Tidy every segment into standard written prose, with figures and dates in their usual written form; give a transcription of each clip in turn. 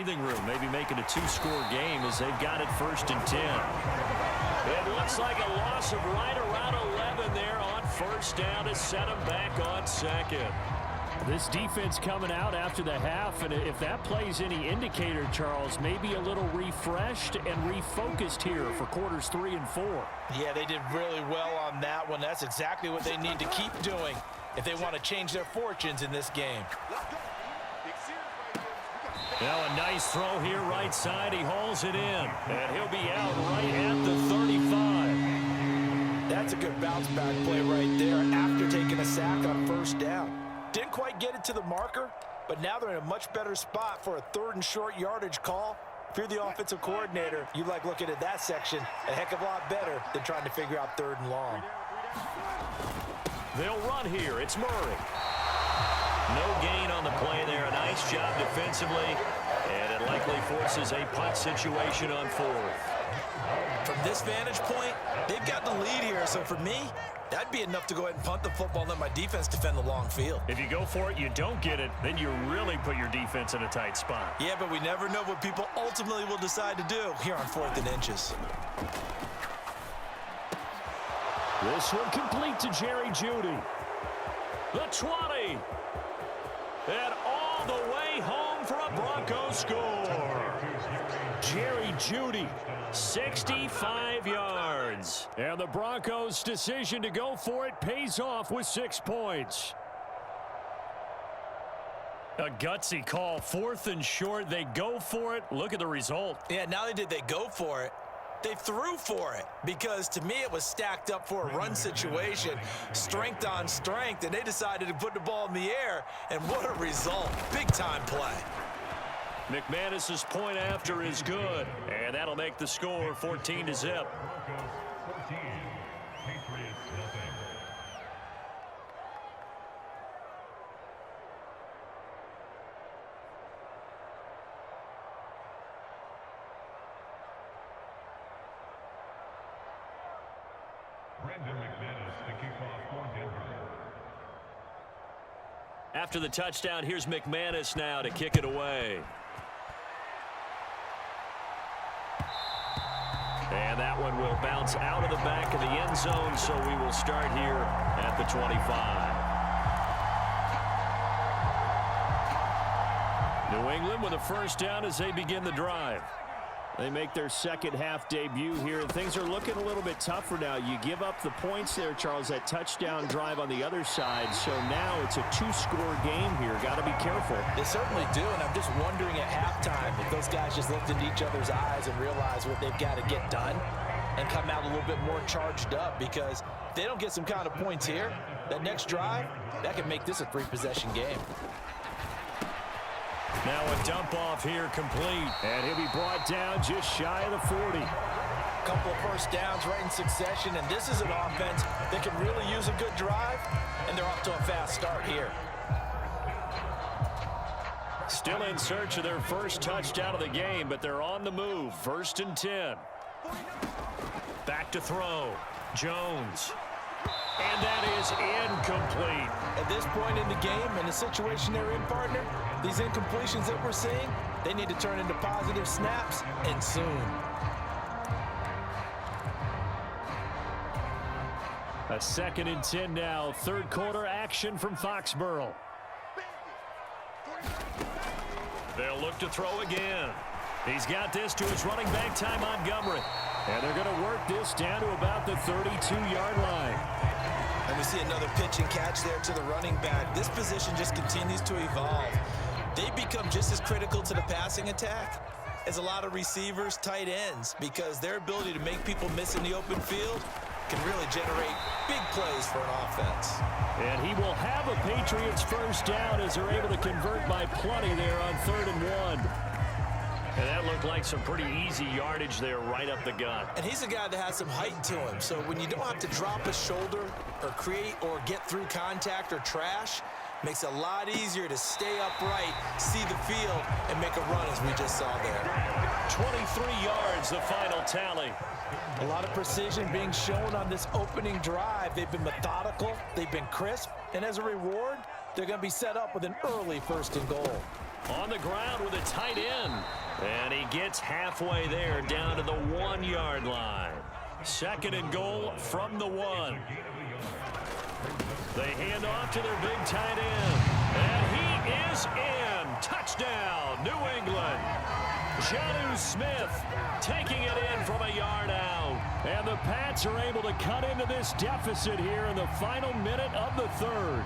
breathing room, maybe making a two-score game as they've got it 1st and 10. It looks like a loss of right around 11 there on 1st down to set them back on 2nd. This defense coming out after the half, and if that plays any indicator, Charles, maybe a little refreshed and refocused here for quarters 3 and 4. Yeah, they did really well on that one. That's exactly what they need to keep doing if they want to change their fortunes in this game. Now a nice throw here right side. He hauls it in, and he'll be out right at the 35. That's a good bounce back play right there after taking a sack on 1st down. Didn't quite get it to the marker, but now they're in a much better spot for a 3rd and short yardage call. If you're the offensive coordinator, you like looking at that section a heck of a lot better than trying to figure out 3rd and long. They'll run here. It's Murray. No gain on the play there. A nice job defensively, and it likely forces a punt situation on 4th. From this vantage point, they've got the lead here, so for me, that'd be enough to go ahead and punt the football and let my defense defend the long field. If you go for it, you don't get it, then you really put your defense in a tight spot. Yeah, but we never know what people ultimately will decide to do here on 4th and inches. This one complete to Jerry Jeudy. The 20. And all the way home for a Broncos score. Jerry Jeudy, 65 yards. And the Broncos' decision to go for it pays off with 6 points. A gutsy call, 4th and short. They go for it. Look at the result. Yeah, not only did they go for it, they threw for it, because to me it was stacked up for a run situation, strength on strength, and they decided to put the ball in the air, and what a result. Big-time play. McManus's point after is good, and that'll make the score 14-0. After the touchdown, here's McManus now to kick it away. And that one will bounce out of the back of the end zone, so we will start here at the 25. New England with a 1st down as they begin the drive. They make their 2nd half debut here, and things are looking a little bit tougher now. You give up the points there, Charles, that touchdown drive on the other side. So now it's a 2-score game here. Got to be careful. They certainly do, and I'm just wondering at halftime if those guys just looked into each other's eyes and realized what they've got to get done and come out a little bit more charged up, because if they don't get some kind of points here, that next drive, that could make this a 3-possession game. Now a dump off here complete, and he'll be brought down just shy of the 40. Couple of 1st downs right in succession, and this is an offense that can really use a good drive, and they're off to a fast start here. Still in search of their 1st touchdown of the game, but they're on the move. 1st and 10. Back to throw. Jones. And that is incomplete. At this point in the game, in the situation they're in, partner, these incompletions that we're seeing, they need to turn into positive snaps, and soon. A 2nd and 10 now. 3rd quarter action from Foxborough. They'll look to throw again. He's got this to his running back, Ty Montgomery. And they're going to work this down to about the 32-yard line. And we see another pitch and catch there to the running back. This position just continues to evolve. They become just as critical to the passing attack as a lot of receivers, tight ends, because their ability to make people miss in the open field can really generate big plays for an offense. And he will have a Patriots 1st down as they're able to convert by plenty there on 3rd and 1. And that looked like some pretty easy yardage there right up the gut. And he's a guy that has some height to him, so when you don't have to drop a shoulder or create or get through contact or trash, makes it a lot easier to stay upright, see the field, and make a run as we just saw there. 23 yards, the final tally. A lot of precision being shown on this opening drive. They've been methodical, they've been crisp, and as a reward, they're going to be set up with an early 1st and goal. On the ground with a tight end. And he gets halfway there down to the 1-yard line. 2nd and goal from the 1. They hand off to their big tight end. And he is in. Touchdown, New England. Jonnu Smith taking it in from a yard out. And the Pats are able to cut into this deficit here in the final minute of the 3rd.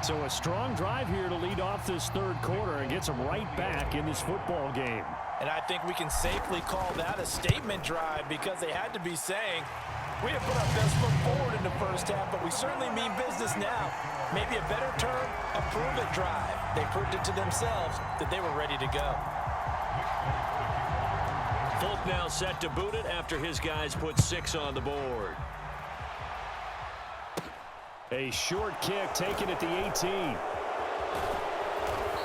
So a strong drive here to lead off this 3rd quarter and gets them right back in this football game. And I think we can safely call that a statement drive because they had to be saying, we have put our best foot forward in the first half, but we certainly mean business now. Maybe a better term, a prove-it drive. They proved it to themselves that they were ready to go. Folk now set to boot it after his guys put 6 on the board. A short kick taken at the 18.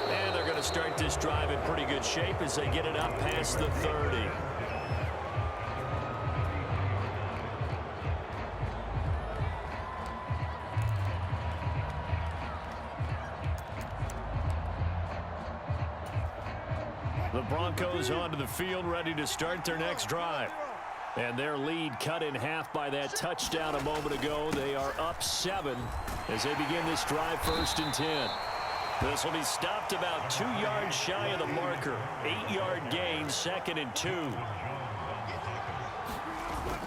And they're going to start this drive in pretty good shape as they get it up past the 30. The Broncos onto the field ready to start their next drive. And their lead cut in half by that touchdown a moment ago. They are up 7 as they begin this drive 1st and 10. This will be stopped about 2 yards shy of the marker. 8-yard gain, 2nd and 2.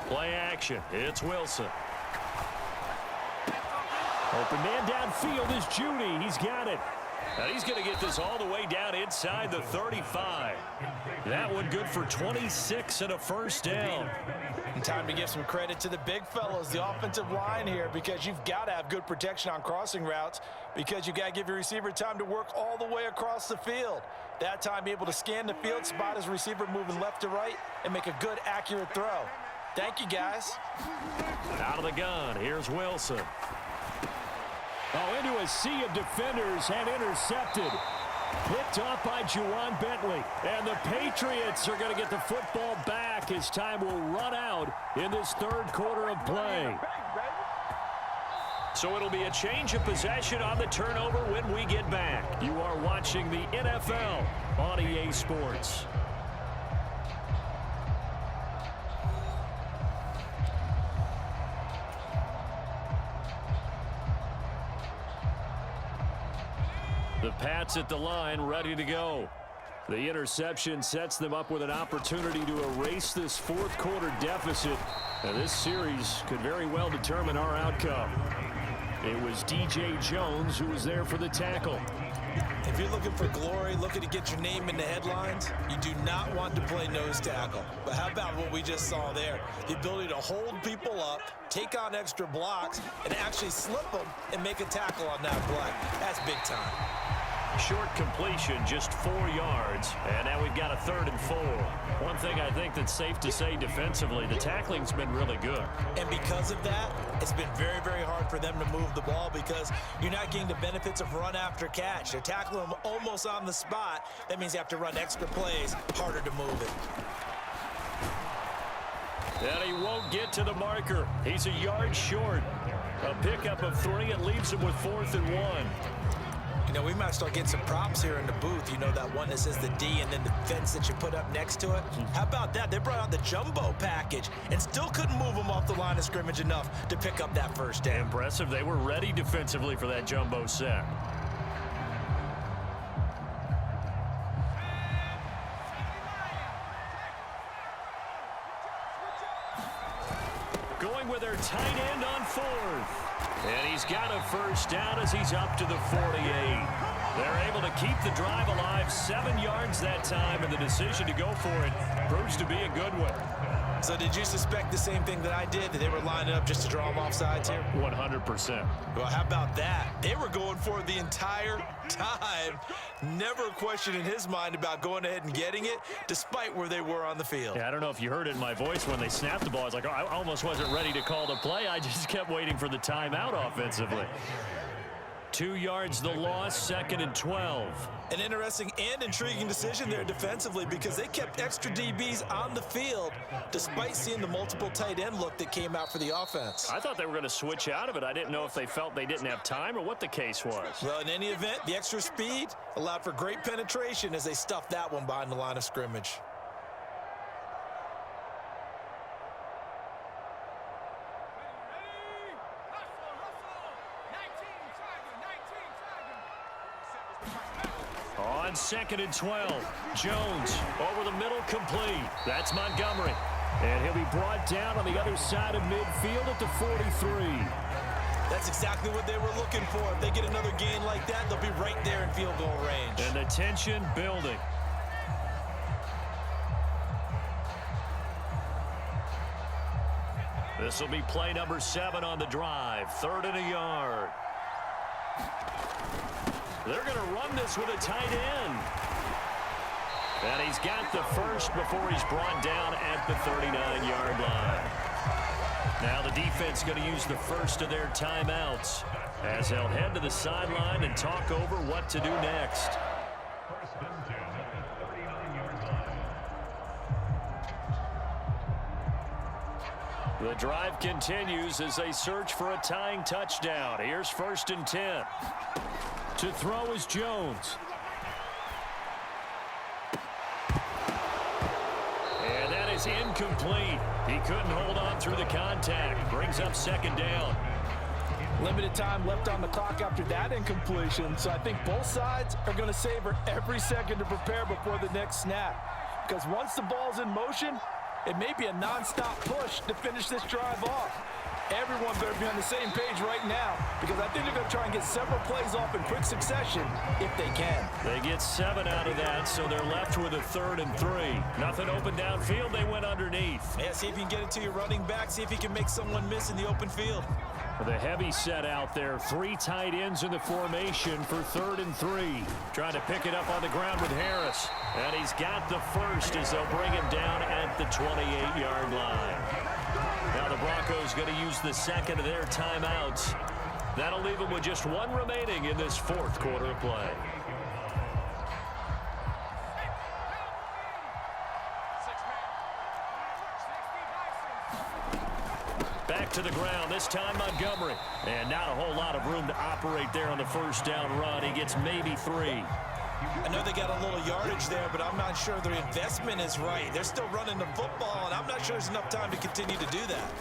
Play action. It's Wilson. Open man downfield is Judy. He's got it. And he's going to get this all the way down inside the 35. That one good for 26 and a 1st down. And time to give some credit to the big fellows, the offensive line here, because you've got to have good protection on crossing routes because you've got to give your receiver time to work all the way across the field. That time, be able to scan the field, spot his receiver moving left to right, and make a good, accurate throw. Thank you, guys. Out of the gun, here's Wilson. Oh, into a sea of defenders and intercepted. Picked off by Juwan Bentley. And the Patriots are going to get the football back as time will run out in this 3rd quarter of play. So it'll be a change of possession on the turnover when we get back. You are watching the NFL on EA Sports. The Pats at the line, ready to go. The interception sets them up with an opportunity to erase this 4th quarter deficit. And this series could very well determine our outcome. It was DJ Jones who was there for the tackle. If you're looking for glory, looking to get your name in the headlines, you do not want to play nose tackle. But how about what we just saw there? The ability to hold people up, take on extra blocks, and actually slip them and make a tackle on that play. That's big time. Short completion, just 4 yards, and now we've got a 3rd and 4. One thing I think that's safe to say defensively, the tackling's been really good. And because of that, it's been very, very hard for them to move the ball because you're not getting the benefits of run after catch. They're tackling them almost on the spot. That means you have to run extra plays, harder to move it. And he won't get to the marker. He's a yard short. A pickup of 3. It leaves him with 4th and 1. You know, we might start getting some props here in the booth. You know, that one that says the D and then the fence that you put up next to it. How about that? They brought out the jumbo package and still couldn't move them off the line of scrimmage enough to pick up that 1st down. Impressive. They were ready defensively for that jumbo set. Going with their tight end on 4th. And he's got a 1st down as he's up to the 48. They're able to keep the drive alive, 7 yards that time, and the decision to go for it proves to be a good one. So did you suspect the same thing that I did, that they were lining up just to draw them offsides here? 100%. Well, how about that? They were going for it the entire time. Never a question in his mind about going ahead and getting it, despite where they were on the field. Yeah, I don't know if you heard it in my voice when they snapped the ball. I was like, oh, I almost wasn't ready to call the play. I just kept waiting for the timeout offensively. 2 yards the loss, 2nd and 12. An interesting and intriguing decision there defensively because they kept extra DBs on the field despite seeing the multiple tight end look that came out for the offense. I thought they were going to switch out of it. I didn't know if they felt they didn't have time or what the case was. Well, in any event, the extra speed allowed for great penetration as they stuffed that one behind the line of scrimmage. On 2nd and 12, Jones over the middle, complete. That's Montgomery. And he'll be brought down on the other side of midfield at the 43. That's exactly what they were looking for. If they get another gain like that, they'll be right there in field goal range. And the tension building. This will be play number 7 on the drive. 3rd and a yard. They're going to run this with a tight end. And he's got the first before he's brought down at the 39-yard line. Now the defense going to use the first of their timeouts as they'll head to the sideline and talk over what to do next. The drive continues as they search for a tying touchdown. Here's 1st and 10. To throw is Jones. And that is incomplete. He couldn't hold on through the contact. Brings up 2nd down. Limited time left on the clock after that incompletion, so I think both sides are going to savor every second to prepare before the next snap. Because once the ball's in motion, it may be a non-stop push to finish this drive off. Everyone better be on the same page right now because I think they're going to try and get several plays off in quick succession if they can. They get 7 out of that, so they're left with a 3rd and 3. Nothing open downfield. They went underneath. Yeah, see if you can get it to your running back. See if you can make someone miss in the open field. The heavy set out there. 3 tight ends in the formation for 3rd and 3. Trying to pick it up on the ground with Harris. And he's got the first as they'll bring him down at the 28-yard line. Now the Broncos going to use the 2nd of their timeouts. That'll leave them with just 1 remaining in this 4th quarter of play. Back to the ground, this time Montgomery. And not a whole lot of room to operate there on the 1st down run. He gets maybe 3. I know they got a little yardage there, but I'm not sure their investment is right. They're still running the football, and I'm not sure there's enough time to continue to do that.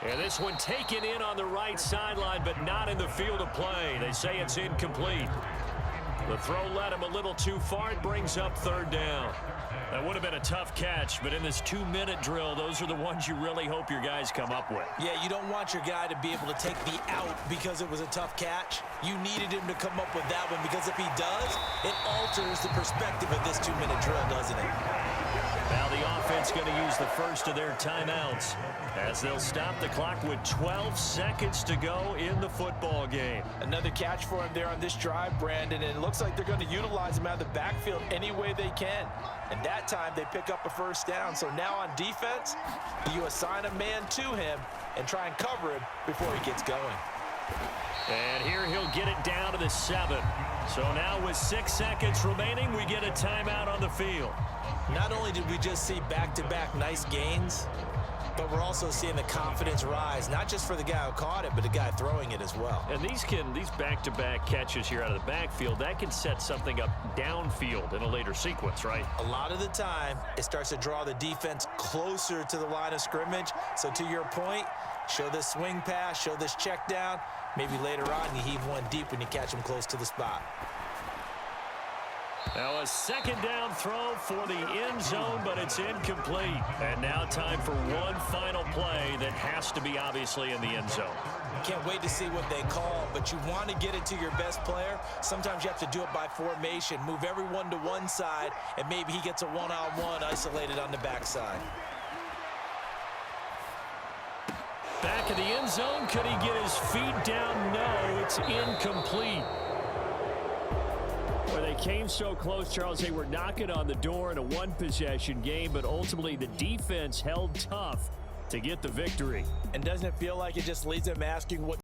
And this one taken in on the right sideline, but not in the field of play. They say it's incomplete. The throw led him a little too far. It brings up 3rd down. That would have been a tough catch, but in this 2-minute drill, those are the ones you really hope your guys come up with. Yeah, you don't want your guy to be able to take the out because it was a tough catch. You needed him to come up with that one because if he does, it alters the perspective of this 2-minute drill, doesn't it? Now the offense going to use the first of their timeouts as they'll stop the clock with 12 seconds to go in the football game. Another catch for him there on this drive, Brandon, and it looks like they're going to utilize him out of the backfield any way they can. And that time they pick up a 1st down. So now on defense, you assign a man to him and try and cover him before he gets going. And here he'll get it down to the 7. So now with 6 seconds remaining, we get a timeout on the field. Not only did we just see back-to-back nice gains, but we're also seeing the confidence rise, not just for the guy who caught it, but the guy throwing it as well. And these back-to-back catches here out of the backfield, that can set something up downfield in a later sequence, right? A lot of the time, it starts to draw the defense closer to the line of scrimmage. So to your point, show this swing pass, show this check down. Maybe later on you heave one deep when you catch him close to the spot. Now a 2nd down throw for the end zone, but it's incomplete. And now time for one final play that has to be obviously in the end zone. Can't wait to see what they call, but you want to get it to your best player. Sometimes you have to do it by formation. Move everyone to one side, and maybe he gets a one-on-one isolated on the backside. Back in the end zone, could he get his feet down? No, it's incomplete. Where they came so close, Charles, they were knocking on the door in a 1-possession game, but ultimately the defense held tough to get the victory. And doesn't it feel like it just leaves them asking what